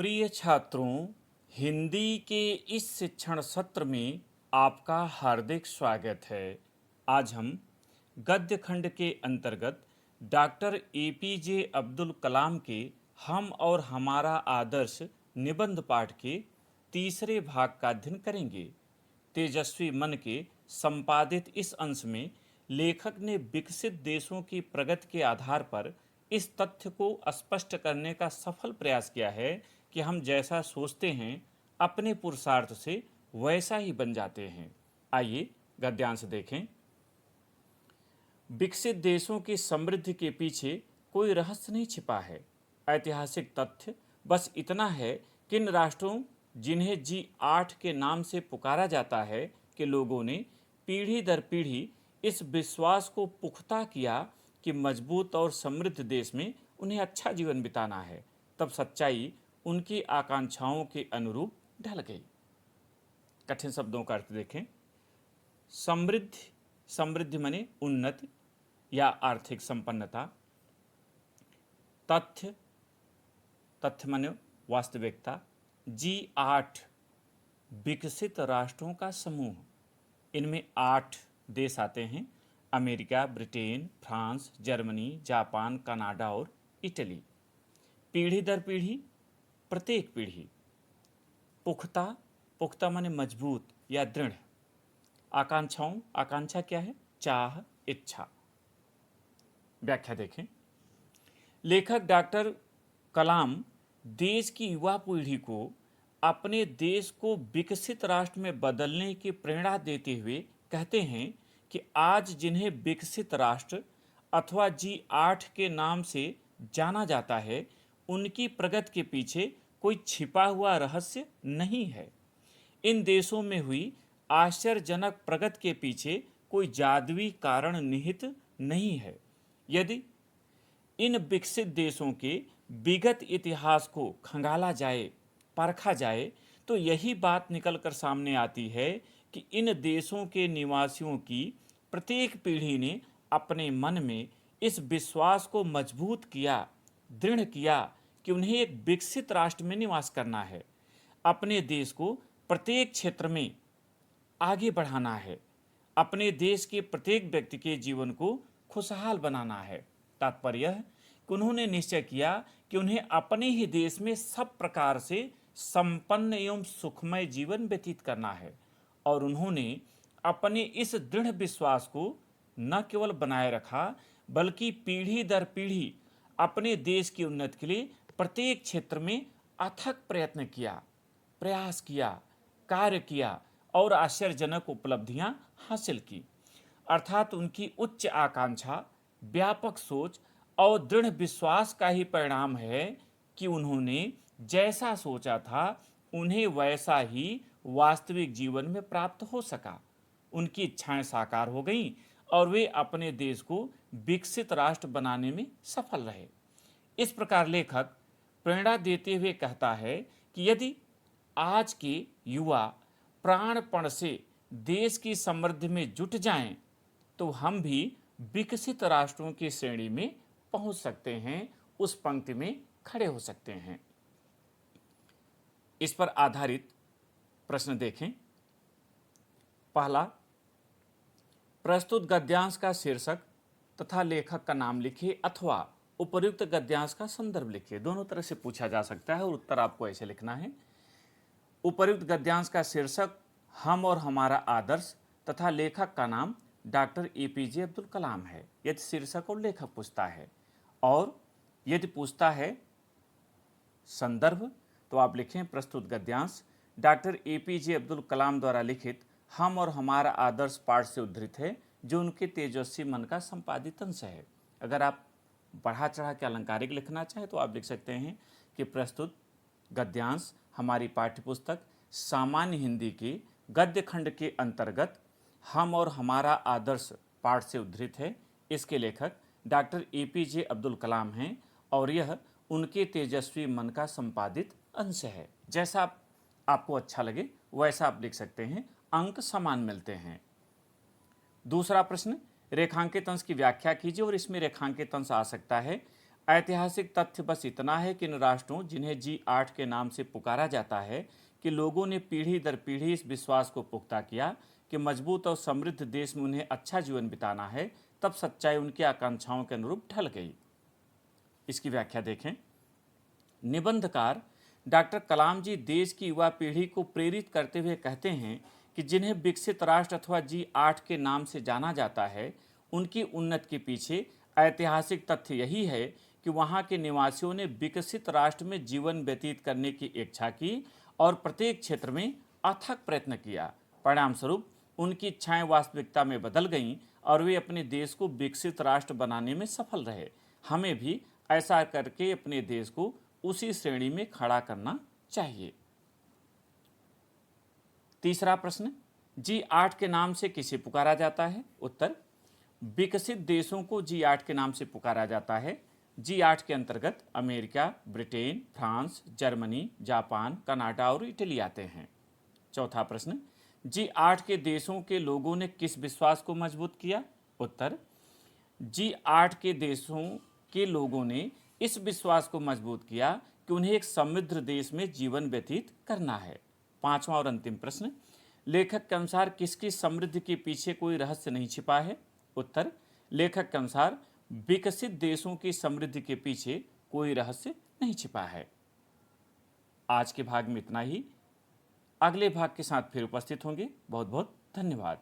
प्रिय छात्रों, हिंदी के इस शिक्षण सत्र में आपका हार्दिक स्वागत है। आज हम गद्य खंड के अंतर्गत डॉक्टर एपीजे अब्दुल कलाम के हम और हमारा आदर्श निबंध पाठ के तीसरे भाग का अध्ययन करेंगे। तेजस्वी मन के संपादित इस अंश में लेखक ने विकसित देशों की प्रगति के आधार पर इस तथ्य को स्पष्ट करने का सफल प्रयास किया है कि हम जैसा सोचते हैं अपने पुरुषार्थ से वैसा ही बन जाते हैं। आइए गद्यांश देखें। विकसित देशों की समृद्धि के पीछे कोई रहस्य नहीं छिपा है। ऐतिहासिक तथ्य बस इतना है कि इन राष्ट्रों जिन्हें G8 के नाम से पुकारा जाता है कि लोगों ने पीढ़ी दर पीढ़ी इस विश्वास को पुख्ता किया कि मजबूत और समृद्ध देश में उन्हें अच्छा जीवन बिताना है, तब सच्चाई उनकी आकांक्षाओं के अनुरूप ढल गई। कठिन शब्दों का अर्थ देखें। समृद्धि, समृद्धि माने उन्नति या आर्थिक संपन्नता। तथ्य, तथ्य माने वास्तविकता। G8 विकसित राष्ट्रों का समूह, इनमें 8 देश आते हैं: America, Britain, France, Germany, Japan, Canada और इटली। पीढ़ी दर पीढ़ी, प्रत्येक पीढ़ी। पुख्ता, पुख्ता माने मजबूत या दृढ़। आकांक्षाओं, आकांक्षा क्या है? चाह, इच्छा। व्याख्या देखें। लेखक डॉक्टर कलाम देश की युवा पीढ़ी को अपने देश को विकसित राष्ट्र में बदलने की प्रेरणा देते हुए कहते हैं कि आज जिन्हें विकसित राष्ट्र अथवा G8 के नाम से जाना जाता है, उनकी प्रगति के पीछे कोई छिपा हुआ रहस्य नहीं है। इन देशों में हुई आश्चर्यजनक प्रगति के पीछे कोई जादुई कारण निहित नहीं है। यदि इन विकसित देशों के विगत इतिहास को खंगाला जाए, परखा जाए, तो यही बात निकलकर सामने आती है कि इन देशों के निवासियों की प्रत्येक पीढ़ी ने अपने मन में इस विश्वास को मजबूत किया, दृढ़ किया कि उन्हें एक विकसित राष्ट्र में निवास करना है, अपने देश को प्रत्येक क्षेत्र में आगे बढ़ाना है, अपने देश के प्रत्येक व्यक्ति के जीवन को खुशहाल बनाना है। तात्पर्य है कि उन्होंने निश्चय किया कि उन्हें अपने ही देश में सब प्रकार से संपन्न एवं सुखमय जीवन व्यतीत करना है, और उन्होंने अपने इस दृढ़ विश्वास को न केवल बनाए रखा, बल्कि पीढ़ी दर पीढ़ी अपने देश की उन्नति के लिए प्रत्येक क्षेत्र में अथक प्रयत्न किया, प्रयास किया, कार्य किया और आश्चर्यजनक उपलब्धियां हासिल की। अर्थात उनकी उच्च आकांक्षा, व्यापक सोच और दृढ़ विश्वास का ही परिणाम है कि उन्होंने जैसा सोचा था उन्हें वैसा ही वास्तविक जीवन में प्राप्त हो सका। उनकी इच्छाएं साकार हो गईं और वे अपने देश को विकसित राष्ट्र बनाने में सफल रहे। इस प्रकार लेखक प्रेरणा देते हुए कहता है कि यदि आज के युवा प्राणपण से देश की समृद्धि में जुट जाएं, तो हम भी विकसित राष्ट्रों की श्रेणी में पहुंच सकते हैं, उस पंक्ति में खड़े हो सकते हैं। इस पर आधारित प्रश्न देखें। पहला, प्रस्तुत गद्यांश का शीर्षक तथा लेखक का नाम लिखिए अथवा उपर्युक्त गद्यांश का संदर्भ लिखिए। दोनों तरह से पूछा जा सकता है और उत्तर आपको ऐसे लिखना है। उपर्युक्त गद्यांश का शीर्षक हम और हमारा आदर्श तथा लेखक का नाम डॉक्टर एपीजे अब्दुल कलाम है, यदि शीर्षक और लेखक पूछता है। और यदि पूछता है संदर्भ, तो आप लिखें प्रस्तुत गद्यांश डॉक्टर एपीजे अब्दुल कलाम द्वारा लिखित हम और हमारा आदर्श पाठ से उद्धृत है, जो उनके तेजस्वी मन का संपादित अंश है। अगर आप बढ़ा चढ़ा के अलंकारिक लिखना चाहें तो आप लिख सकते हैं कि प्रस्तुत गद्यांश हमारी पाठ्यपुस्तक सामान्य हिंदी के गद्य खंड के अंतर्गत हम और हमारा आदर्श पाठ से उद्धृत है। इसके लेखक डॉक्टर एपीजे अब्दुल कलाम हैं और यह उनके तेजस्वी मन का संपादित अंश है। जैसा आपको अच्छा लगे वैसा आप लिख सकते हैं, अंक समान मिलते हैं। दूसरा प्रश्न, रेखांकित अंश की व्याख्या कीजिए, और इसमें रेखांकित अंश आ सकता है ऐतिहासिक तथ्य बस इतना है कि इन राष्ट्रों, जिन्हें G8 के नाम से पुकारा जाता है, कि लोगों ने पीढ़ी दर पीढ़ी इस विश्वास को पुख्ता किया कि मजबूत और समृद्ध देश में उन्हें अच्छा जीवन बिताना है, तब सच्चाई उनकी आकांक्षाओं के अनुरूप ढल गई। इसकी व्याख्या देखें। निबंधकार डॉक्टर कलाम जी देश की युवा पीढ़ी को प्रेरित करते हुए कहते हैं कि जिन्हें विकसित राष्ट्र अथवा G8 के नाम से जाना जाता है, उनकी उन्नति के पीछे ऐतिहासिक तथ्य यही है कि वहाँ के निवासियों ने विकसित राष्ट्र में जीवन व्यतीत करने की इच्छा की और प्रत्येक क्षेत्र में अथक प्रयत्न किया। परिणाम स्वरूप उनकी इच्छाएं वास्तविकता में बदल गईं और वे अपने देश को विकसित राष्ट्र बनाने में सफल रहे। हमें भी ऐसा करके अपने देश को उसी श्रेणी में खड़ा करना चाहिए। तीसरा प्रश्न, G8 के नाम से किसे पुकारा जाता है? उत्तर, विकसित देशों को G8 के नाम से पुकारा जाता है। G8 के अंतर्गत America, Britain, France, Germany, Japan, Canada और इटली आते हैं। चौथा प्रश्न, G8 के देशों के लोगों ने किस विश्वास को मजबूत किया? उत्तर, G8 के देशों के लोगों ने इस विश्वास को मजबूत किया कि उन्हें एक समृद्ध देश में जीवन व्यतीत करना है। पांचवा और अंतिम प्रश्न, लेखक के अनुसार किसकी समृद्धि के पीछे कोई रहस्य नहीं छिपा है? उत्तर, लेखक के अनुसार विकसित देशों की समृद्धि के पीछे कोई रहस्य नहीं छिपा है। आज के भाग में इतना ही। अगले भाग के साथ फिर उपस्थित होंगे। बहुत बहुत धन्यवाद।